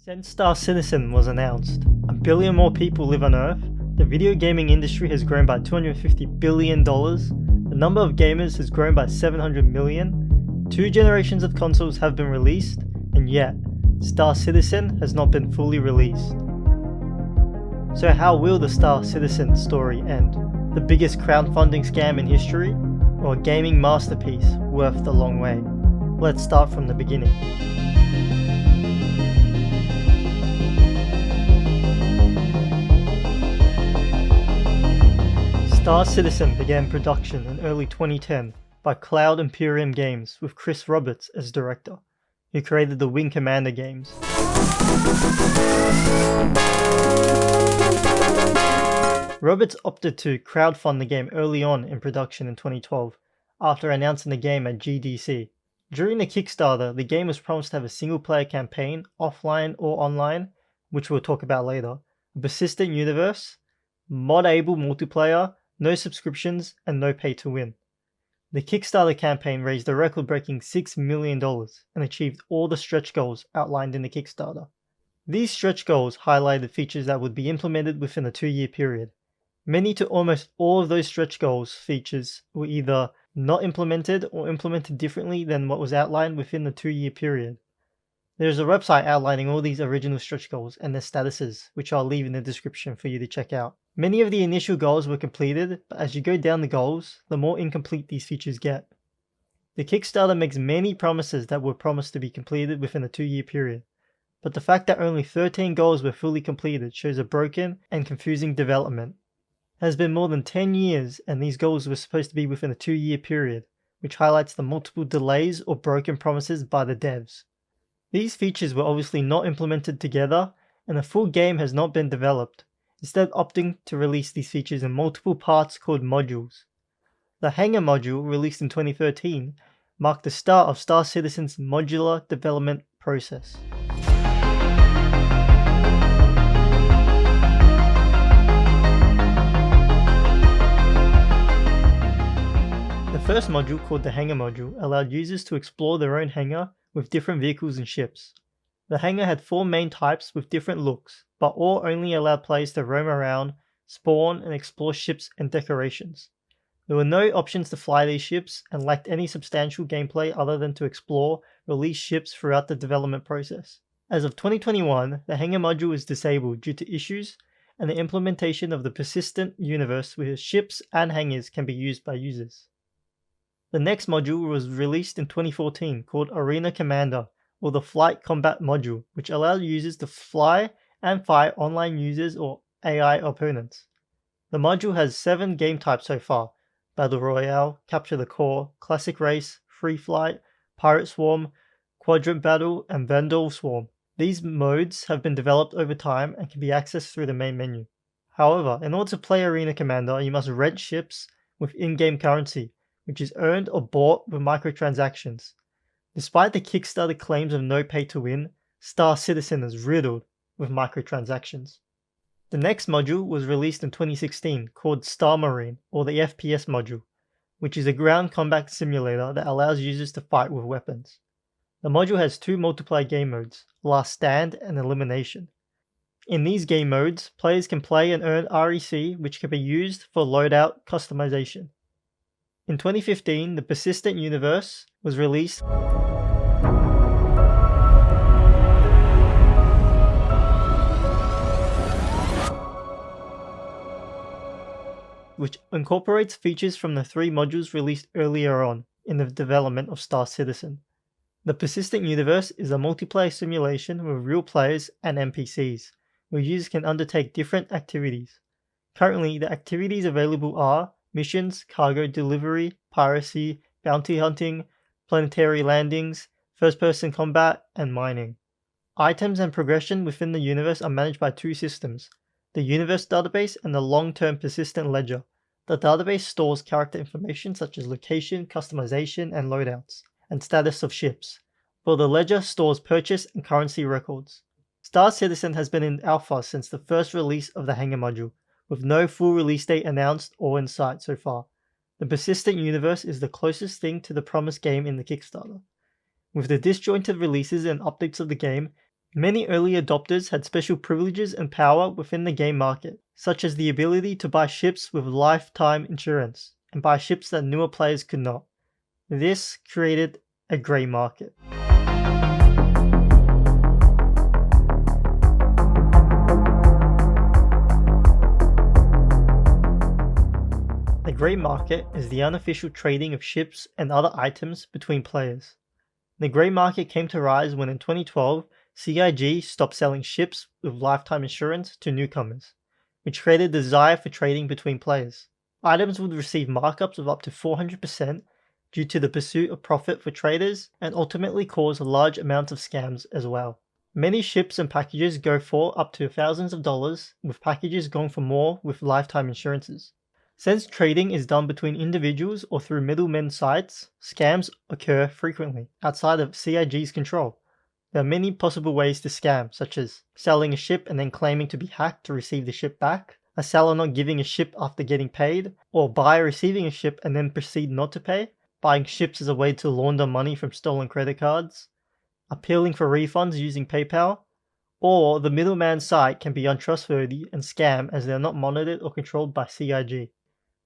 Since Star Citizen was announced, a billion more people live on Earth, the video gaming industry has grown by $250 billion, the number of gamers has grown by 700 million, 2 generations of consoles have been released, and yet, Star Citizen has not been fully released. So how will the Star Citizen story end? The biggest crowdfunding scam in history, or a gaming masterpiece worth the long way? Let's start from the beginning. Star Citizen began production in early 2010 by Cloud Imperium Games with Chris Roberts as director, who created the Wing Commander games. Roberts opted to crowdfund the game early on in production in 2012, after announcing the game at GDC. During the Kickstarter, the game was promised to have a single-player campaign, offline or online, which we'll talk about later, a persistent universe, mod-able multiplayer, no subscriptions, and no pay-to-win. The Kickstarter campaign raised a record-breaking $6 million and achieved all the stretch goals outlined in the Kickstarter. These stretch goals highlighted features that would be implemented within a 2-year period. Many to almost all of those stretch goals features were either not implemented or implemented differently than what was outlined within the 2-year period. There is a website outlining all these original stretch goals and their statuses, which I'll leave in the description for you to check out. Many of the initial goals were completed, but as you go down the goals, the more incomplete these features get. The Kickstarter makes many promises that were promised to be completed within a 2-year period, but the fact that only 13 goals were fully completed shows a broken and confusing development. It has been more than 10 years and these goals were supposed to be within a 2-year period, which highlights the multiple delays or broken promises by the devs. These features were obviously not implemented together, and a full game has not been developed, instead opting to release these features in multiple parts called modules. The Hangar module, released in 2013, marked the start of Star Citizen's modular development process. The first module, called the Hangar module, allowed users to explore their own hangar with different vehicles and ships. The hangar had 4 main types with different looks, but all only allowed players to roam around, spawn, and explore ships and decorations. There were no options to fly these ships and lacked any substantial gameplay other than to explore released ships throughout the development process. As of 2021, the hangar module is disabled due to issues and the implementation of the persistent universe where ships and hangars can be used by users. The next module was released in 2014 called Arena Commander, or the Flight Combat module, which allowed users to fly and fight online users or AI opponents. The module has 7 game types so far: Battle Royale, Capture the Core, Classic Race, Free Flight, Pirate Swarm, Quadrant Battle, and Vandal Swarm. These modes have been developed over time and can be accessed through the main menu. However, in order to play Arena Commander, you must rent ships with in-game currency, which is earned or bought with microtransactions. Despite the Kickstarter claims of no pay to win, Star Citizen is riddled with microtransactions. The next module was released in 2016 called Star Marine, or the FPS module, which is a ground combat simulator that allows users to fight with weapons. The module has 2 multiplayer game modes, Last Stand and Elimination. In these game modes, players can play and earn REC, which can be used for loadout customization. In 2015, the Persistent Universe was released, which incorporates features from the 3 modules released earlier on in the development of Star Citizen. The Persistent Universe is a multiplayer simulation with real players and NPCs, where users can undertake different activities. Currently, the activities available are missions, cargo delivery, piracy, bounty hunting, planetary landings, first-person combat, and mining. Items and progression within the universe are managed by 2 systems, the Universe Database and the Long-Term Persistent Ledger. The database stores character information such as location, customization, and loadouts, and status of ships, while the Ledger stores purchase and currency records. Star Citizen has been in alpha since the first release of the Hangar module, with no full release date announced or in sight so far. The Persistent Universe is the closest thing to the promised game in the Kickstarter. With the disjointed releases and updates of the game, Many early adopters had special privileges and power within the game market, such as the ability to buy ships with lifetime insurance, and buy ships that newer players could not. This created a grey market. The grey market is the unofficial trading of ships and other items between players. The grey market came to rise when in 2012, CIG stopped selling ships with lifetime insurance to newcomers, which created a desire for trading between players. Items would receive markups of up to 400% due to the pursuit of profit for traders and ultimately cause large amounts of scams as well. Many ships and packages go for up to thousands of dollars, with packages going for more with lifetime insurances. Since trading is done between individuals or through middlemen sites, scams occur frequently outside of CIG's control. There are many possible ways to scam, such as selling a ship and then claiming to be hacked to receive the ship back, a seller not giving a ship after getting paid, or a buyer receiving a ship and then proceed not to pay, buying ships as a way to launder money from stolen credit cards, appealing for refunds using PayPal, or the middleman site can be untrustworthy and scam as they are not monitored or controlled by CIG.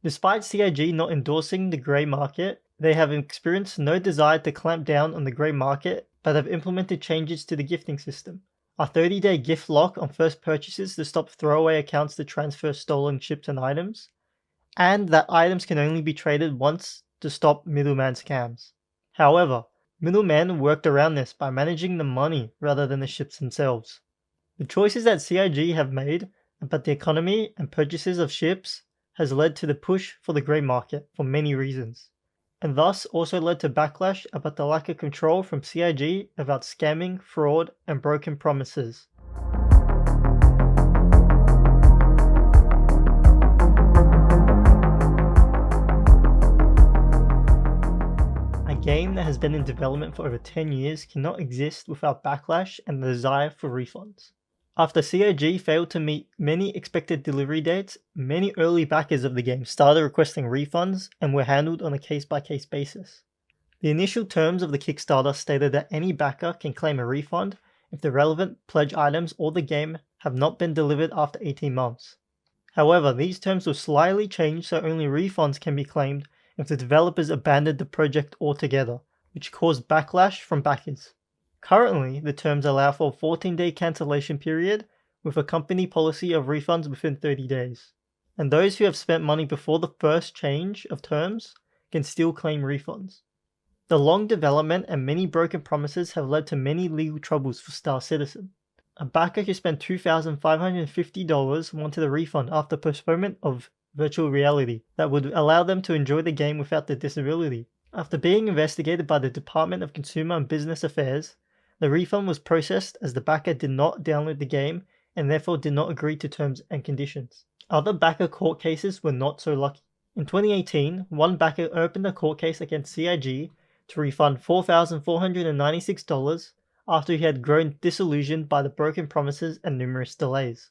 Despite CIG not endorsing the grey market, they have experienced no desire to clamp down on the grey market but have implemented changes to the gifting system. A 30-day gift lock on first purchases to stop throwaway accounts to transfer stolen ships and items, and that items can only be traded once to stop middleman scams. However, middlemen worked around this by managing the money rather than the ships themselves. The choices that CIG have made about the economy and purchases of ships has led to the push for the grey market for many reasons, and thus also led to backlash about the lack of control from CIG about scamming, fraud, and broken promises. A game that has been in development for over 10 years cannot exist without backlash and the desire for refunds. After CIG failed to meet many expected delivery dates, many early backers of the game started requesting refunds and were handled on a case-by-case basis. The initial terms of the Kickstarter stated that any backer can claim a refund if the relevant pledge items or the game have not been delivered after 18 months. However, these terms were slightly changed so only refunds can be claimed if the developers abandoned the project altogether, which caused backlash from backers. Currently, the terms allow for a 14-day cancellation period with a company policy of refunds within 30 days. And those who have spent money before the first change of terms can still claim refunds. The long development and many broken promises have led to many legal troubles for starcitizen. A backer who spent $2,550 wanted a refund after postponement of virtual reality that would allow them to enjoy the game without the disability. After being investigated by the Department of Consumer and Business Affairs, the refund was processed as the backer did not download the game and therefore did not agree to terms and conditions. Other backer court cases were not so lucky. In 2018, one backer opened a court case against CIG to refund $4,496 after he had grown disillusioned by the broken promises and numerous delays.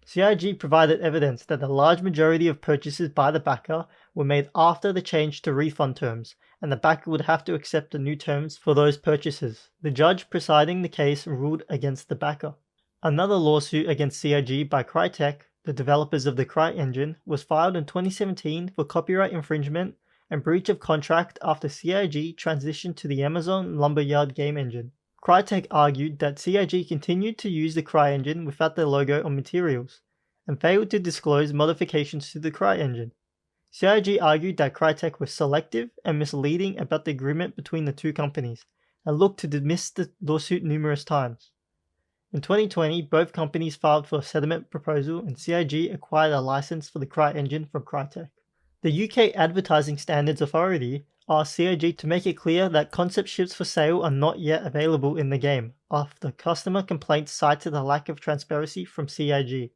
CIG provided evidence that the large majority of purchases by the backer were made after the change to refund terms, and the backer would have to accept the new terms for those purchases. The judge presiding the case ruled against the backer. Another lawsuit against CIG by Crytek, the developers of the CryEngine, was filed in 2017 for copyright infringement and breach of contract after CIG transitioned to the Amazon Lumberyard game engine. Crytek argued that CIG continued to use the CryEngine without the logo or materials, and failed to disclose modifications to the CryEngine. CIG argued that Crytek was selective and misleading about the agreement between the two companies, and looked to dismiss the lawsuit numerous times. In 2020, both companies filed for a settlement proposal and CIG acquired a license for the CryEngine from Crytek. The UK Advertising Standards Authority asked CIG to make it clear that concept ships for sale are not yet available in the game, after customer complaints cited a lack of transparency from CIG.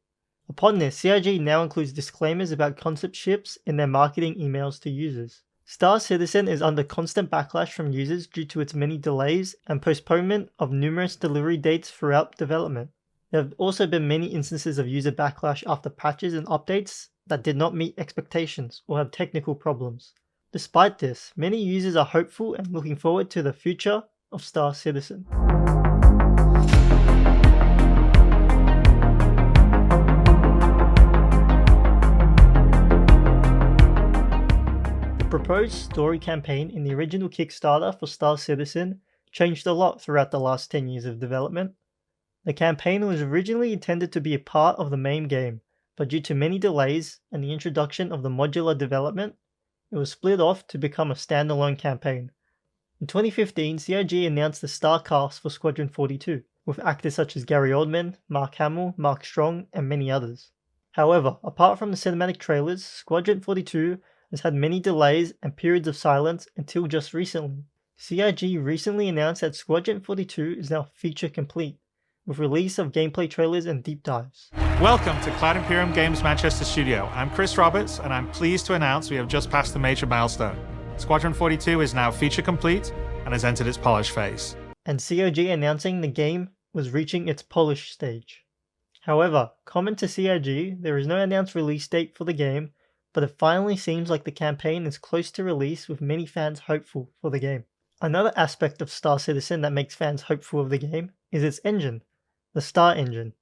Upon this, CIG now includes disclaimers about concept ships in their marketing emails to users. StarCitizen is under constant backlash from users due to its many delays and postponement of numerous delivery dates throughout development. There have also been many instances of user backlash after patches and updates that did not meet expectations or have technical problems. Despite this, many users are hopeful and looking forward to the future of StarCitizen. proposed story campaign in the original Kickstarter for Star Citizen changed a lot throughout the last 10 years of development. The campaign was originally intended to be a part of the main game, but due to many delays and the introduction of the modular development, it was split off to become a standalone campaign. In 2015, CIG announced the star cast for Squadron 42, with actors such as Gary Oldman, Mark Hamill, Mark Strong, and many others. However, apart from the cinematic trailers, Squadron 42 has had many delays and periods of silence until just recently. CIG recently announced that Squadron 42 is now feature complete, with release of gameplay trailers and deep dives. Welcome to Cloud Imperium Games Manchester Studio. I'm Chris Roberts, and I'm pleased to announce we have just passed a major milestone. Squadron 42 is now feature complete and has entered its polish phase. And COG announcing the game was reaching its polish stage. However, common to CIG, there is no announced release date for the game, but it finally seems like the campaign is close to release, with many fans hopeful for the game. Another aspect of Star Citizen that makes fans hopeful of the game is its engine, the Star Engine.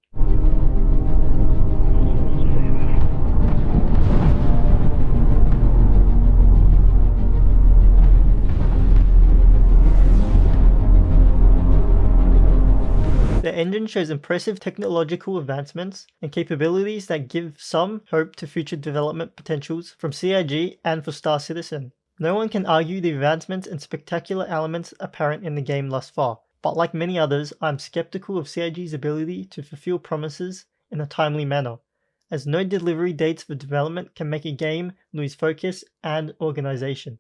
The engine shows impressive technological advancements and capabilities that give some hope to future development potentials from CIG and for Star Citizen. No one can argue the advancements and spectacular elements apparent in the game thus far, but like many others, I am skeptical of CIG's ability to fulfill promises in a timely manner, as no delivery dates for development can make a game lose focus and organization.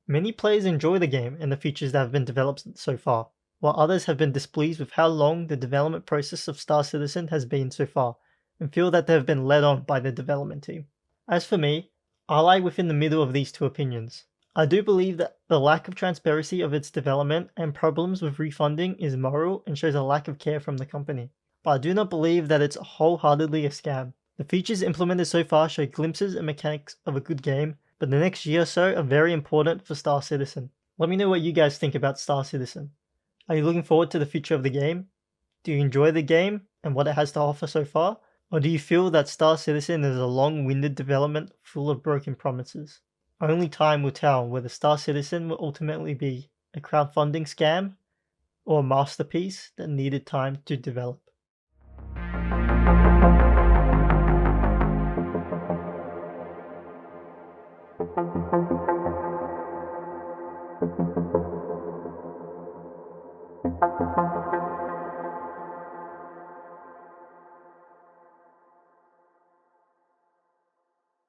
Many players enjoy the game and the features that have been developed so far, while others have been displeased with how long the development process of Star Citizen has been so far, and feel that they have been led on by the development team. As for me, I lie within the middle of these two opinions. I do believe that the lack of transparency of its development and problems with refunding is immoral and shows a lack of care from the company, but I do not believe that it's wholeheartedly a scam. The features implemented so far show glimpses and mechanics of a good game, but the next year or so are very important for Star Citizen. Let me know what you guys think about Star Citizen. Are you looking forward to the future of the game? Do you enjoy the game and what it has to offer so far? Or do you feel that Star Citizen is a long-winded development full of broken promises? Only time will tell whether Star Citizen will ultimately be a crowdfunding scam or a masterpiece that needed time to develop.